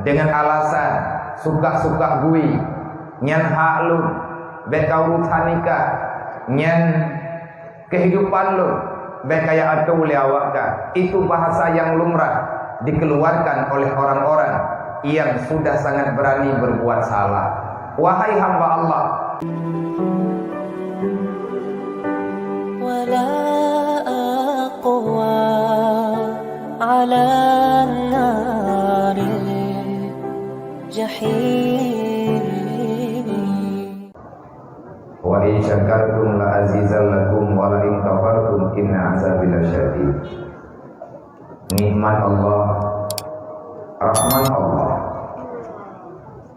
dengan alasan suka-suka gue nyan hak lu bekau rutanika nyan kehidupan lu bekaya atu liawaka. Itu bahasa yang lumrah dikeluarkan oleh orang-orang yang sudah sangat berani berbuat salah. Wahai hamba Allah, wala aqwa ala nari jahim wa in syakartum la azizallakum wa la in kafartum inna azabi lasyadid. Nikmat Allah, rahmat Allah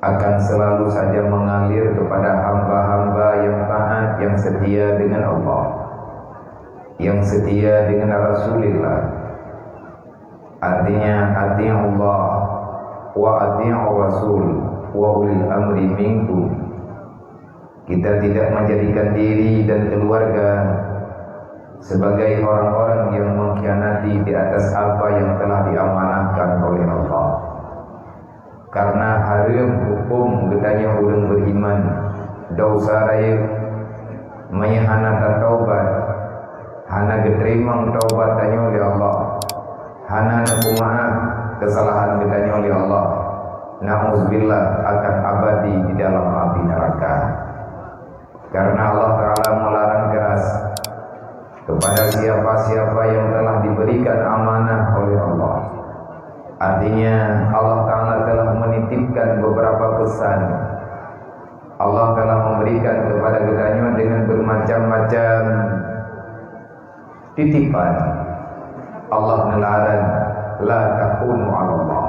akan selalu saja mengalir kepada hamba-hamba yang taat, yang setia dengan Allah, yang setia dengan Rasulullah. Artinya ati'u Allah wa ati'u Rasul wa ulil amri minkum. Kita tidak menjadikan diri dan keluarga sebagai orang-orang yang mengkhianati di atas apa yang telah diamanahkan oleh Allah. Karena haram hukum gedanya urang beriman dosa raya menyahana taubat hana gedrimang taubat tanya oleh Allah, hana nakumaha kesalahan gedanya oleh Allah, na'udzubillah akan abadi di dalam api neraka. Karena Allah Ta'ala melarang keras kepada siapa-siapa yang telah diberikan amanah oleh Allah. Artinya Allah Ta'ala telah menitipkan beberapa pesan. Allah telah memberikan kepada kitanya dengan bermacam-macam titipan. Allah melarang la takunu 'ala Allah.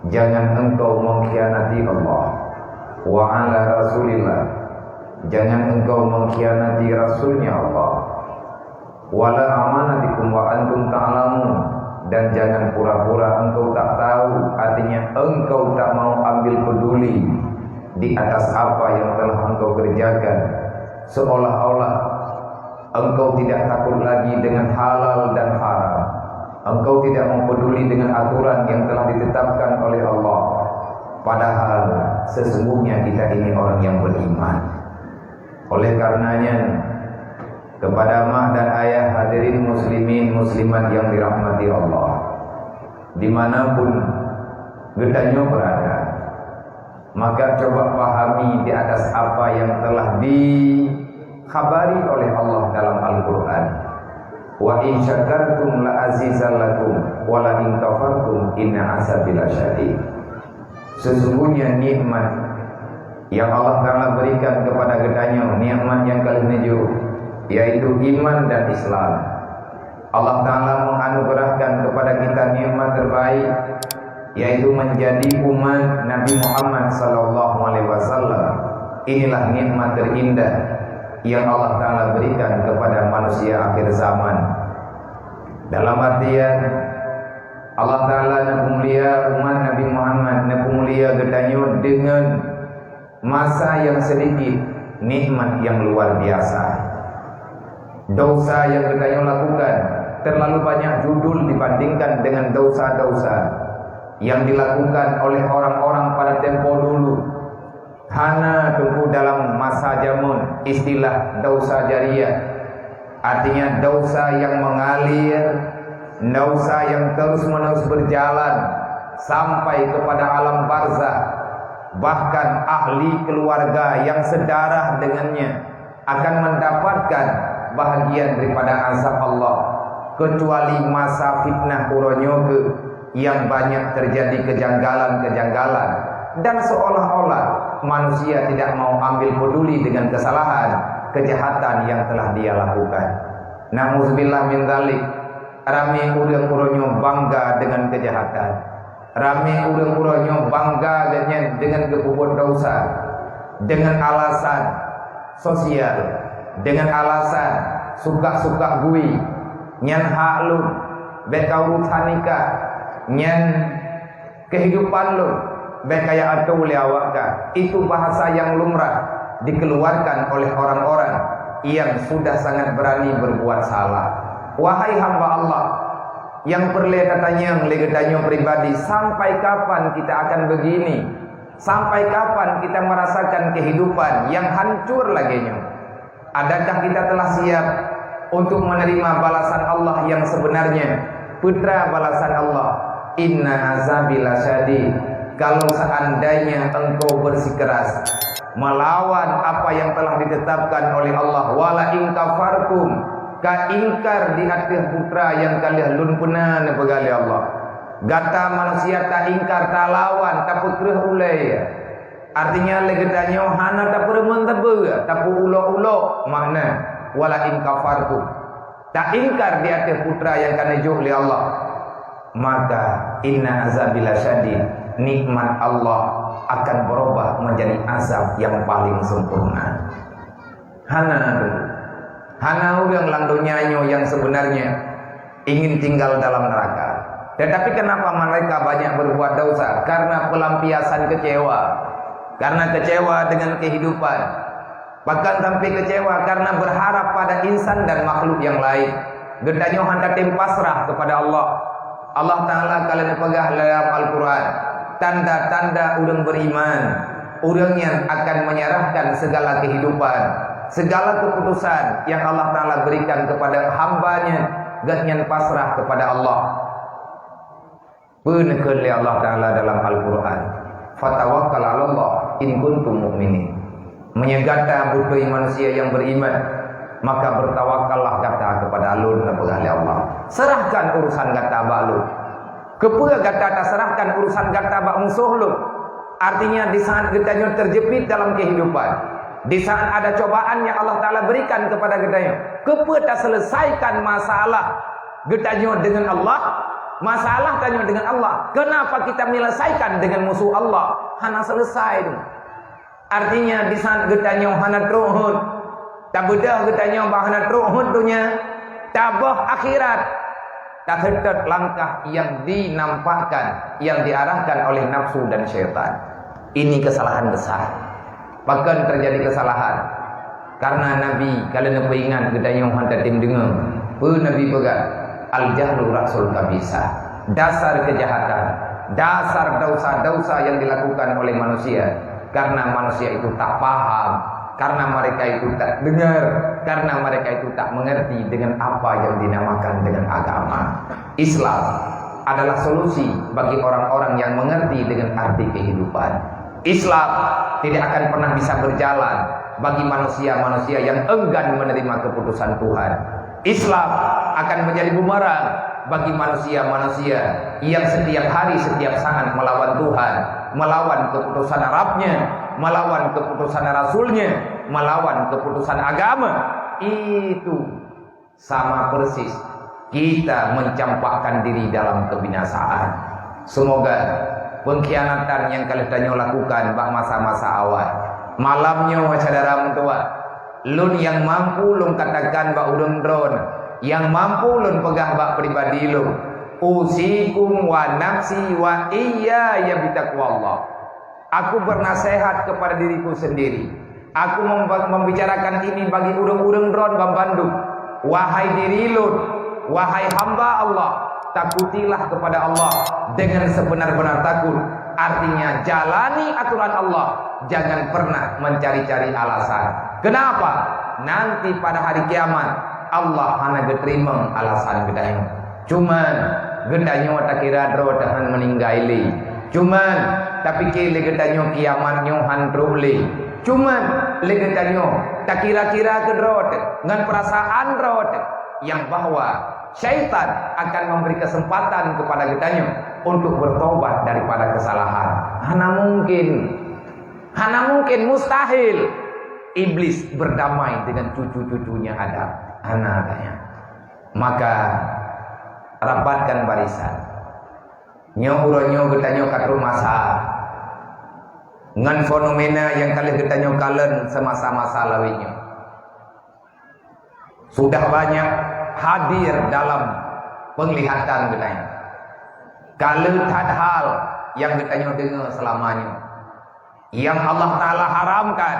Jangan engkau mengkhianati Allah. Wa 'ala Rasulillah. Jangan engkau mengkhianati Rasulnya Allah. Wala amanatikum wa antum ta'lamun. Dan jangan pura-pura engkau tak tahu. Artinya engkau tak mau ambil peduli di atas apa yang telah engkau kerjakan, seolah-olah engkau tidak takut lagi dengan halal dan haram. Engkau tidak mempeduli dengan aturan yang telah ditetapkan oleh Allah. Padahal sesungguhnya kita ini orang yang beriman. Oleh karenanya, kepada mak dan ayah hadirin muslimin muslimat yang dirahmati Allah, dimanapun gedanya berada, maka coba pahami di atas apa yang telah dikhabari oleh Allah dalam Al-Quran. Wa in syakartum la azizallakum wa la in kafartum inna azabi lasyadid. Sesungguhnya nikmat yang Allah Ta'ala berikan kepada gedanya, nikmat yang kali menuju, yaitu iman dan Islam. Allah Ta'ala menganugerahkan kepada kita nikmat terbaik, yaitu menjadi umat Nabi Muhammad SAW. Inilah nikmat terindah yang Allah Ta'ala berikan kepada manusia akhir zaman. Dalam artian Allah Ta'ala nak mulia umat Nabi Muhammad, nak mulia gedanyo dengan masa yang sedikit, nikmat yang luar biasa. Dosa yang kita lakukan terlalu banyak judul dibandingkan dengan dosa-dosa yang dilakukan oleh orang-orang pada tempo dulu. Hana tunggu dalam masa jamun istilah dosa jariyah, artinya dosa yang mengalir, dosa yang terus-menerus berjalan sampai kepada alam barzah. Bahkan ahli keluarga yang sedarah dengannya akan mendapatkan bahagian daripada azab Allah, kecuali masa fitnah uronyoge yang banyak terjadi kejanggalan-kejanggalan, dan seolah-olah manusia tidak mau ambil peduli dengan kesalahan, kejahatan yang telah dia lakukan. Na'udzubillah min dzalik. Rame urang-uronyo bangga dengan kejahatan, rame urang-uronyo bangga dengan kebubuhan dosa, dengan alasan sosial, dengan alasan suka-suka gue nyan hak lu bekau rutanika nyan kehidupan lu bekaya atu liawaka. Itu bahasa yang lumrah dikeluarkan oleh orang-orang yang sudah sangat berani berbuat salah. Wahai hamba Allah, yang perlu katanya legetanya pribadi, sampai kapan kita akan begini? Sampai kapan kita merasakan kehidupan yang hancur laginya? Adakah kita telah siap untuk menerima balasan Allah yang sebenarnya? Putra balasan Allah, inna azabi lasyadid. Kalau seandainya engkau bersikeras melawan apa yang telah ditetapkan oleh Allah, wala in kafartum, ka ingkar di atas putra yang kalian lumpunan begali Allah. Gata manusia tak ingkar, tak lawan, tak putrah ulai. Artinya legedannya hana tak permen tabu, tak ulo-ulo makna wala in kafartum. Tak ingkar di atas putra yang kena juh oleh Allah. Maka inna azabil syadid, nikmat Allah akan berubah menjadi azab yang paling sempurna. Hana orang langdonyanyo yang sebenarnya ingin tinggal dalam neraka. Tetapi kenapa mereka banyak berbuat dosa? Karena pelampiasan kecewa. Karena kecewa dengan kehidupan. Bahkan sampai kecewa karena berharap pada insan dan makhluk yang lain. Gedanya hendak pasrah kepada Allah. Allah Ta'ala kalian pegah dalam Al-Quran. Tanda-tanda orang beriman, orang yang akan menyerahkan segala kehidupan, segala keputusan yang Allah Ta'ala berikan kepada hambanya, ganyan pasrah kepada Allah. Benar Allah Ta'ala dalam Al-Quran, fatawakkal 'ala Allah in kuntum mu'minin. Menyegata budaya manusia yang beriman, maka bertawakallah kata kepada alun kepada Allah. Serahkan urusan kata balun. Kepada kata tak serahkan urusan kata bak musuh lu. Artinya di saat kita terjepit dalam kehidupan, di saat ada cobaan yang Allah Ta'ala berikan kepada kita, kepada selesaikan masalah kita dengan Allah. Masalah tanya dengan Allah. Kenapa kita menyelesaikan dengan musuh Allah? Hana selesai tu. Artinya di saat kita hana teruhud, tak bedah kita hana teruhud dunia, tabah akhirat. Tak hendak langkah yang dinampakkan, yang diarahkan oleh nafsu dan syaitan. Ini kesalahan besar. Bahkan terjadi kesalahan karena Nabi kalian ingat kita yang hendak dengar, Nabi pegang al-jahlu rasul kabisa. Dasar kejahatan, dasar dosa-dosa yang dilakukan oleh manusia karena manusia itu tak paham, karena mereka itu tak dengar, karena mereka itu tak mengerti dengan apa yang dinamakan dengan agama. Islam adalah solusi bagi orang-orang yang mengerti dengan arti kehidupan. Islam tidak akan pernah bisa berjalan bagi manusia-manusia yang enggan menerima keputusan Tuhan. Islam akan menjadi bumerang bagi manusia-manusia yang setiap hari, setiap saat melawan Tuhan, melawan keputusan Arabnya, melawan keputusan Rasulnya, melawan keputusan agama. Itu sama persis kita mencampakkan diri dalam kebinasaan. Semoga pengkhianatan yang kalian lakukan bak masa-masa awal, malamnya saudara mentua, lun yang mampu lun katakan bak udung drone, yang mampu lun pegah bak pribadi lun, usikum wa nafsi wa iya ya bitaqwallah. Aku bernasihat kepada diriku sendiri. Aku membicarakan ini bagi urang-urang drone bang Bandung. Wahai diri lun, wahai hamba Allah, takutilah kepada Allah dengan sebenar-benar takut. Artinya jalani aturan Allah, jangan pernah mencari-cari alasan. Kenapa? Nanti pada hari kiamat Allah hanya terima alasan gedanya. Cuman gedanya tak kira dro tahan meninggali. Cuman tapi kile gedanya kiamatnya hantruli. Cuman le gedanya tak kira-kira kedrot dengan perasaan rot yang bahwa syaitan akan memberi kesempatan kepada kitanya untuk bertobat daripada kesalahan. Hana mungkin mustahil iblis berdamai dengan cucu-cucunya Adam. Anaknya. Maka rapatkan barisan. Nyo kitanya katru masa. Ngan fenomena yang kalian kitanya kalen semasa-masa lawinya. Sudah banyak hadir dalam penglihatan kitanya. Kalau ada hal yang kitanya dengar selamanya, yang Allah Ta'ala haramkan,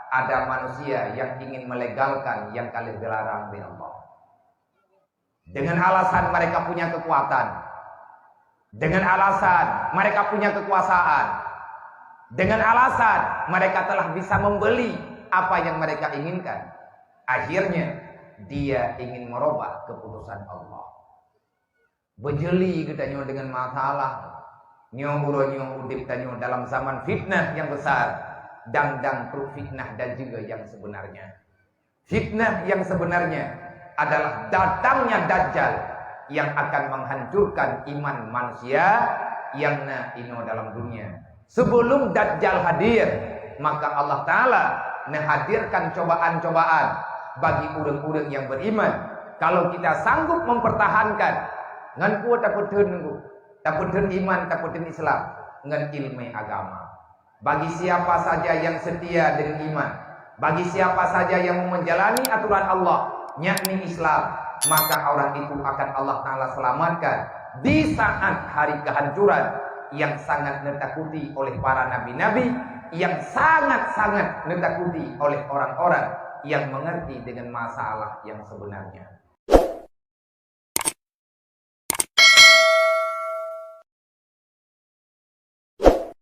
ada manusia yang ingin melegalkan yang kalian dilarang oleh Allah. dengan alasan mereka punya kekuatan, dengan alasan mereka punya kekuasaan, dengan alasan mereka telah bisa membeli apa yang mereka inginkan. Akhirnya dia ingin merubah keputusan Allah. Bejeli kita dengan masalah, nyong udip tanyo dalam zaman fitnah yang besar, dang fitnah dan juga yang sebenarnya. Fitnah yang sebenarnya adalah datangnya Dajjal yang akan menghancurkan iman manusia yang dalam dunia. Sebelum Dajjal hadir, maka Allah Ta'ala menghadirkan cobaan-cobaan bagi urang-urang yang beriman. Kalau kita sanggup mempertahankan ngan kuat taputeun iman, taputeun Islam, ngan ilmu agama. Bagi siapa saja yang setia dengan iman, bagi siapa saja yang menjalani aturan Allah, yakni Islam, maka orang itu akan Allah Ta'ala selamatkan di saat hari kehancuran yang sangat ditakuti oleh para nabi-nabi, yang sangat-sangat ditakuti oleh orang-orang yang mengerti dengan masalah yang sebenarnya.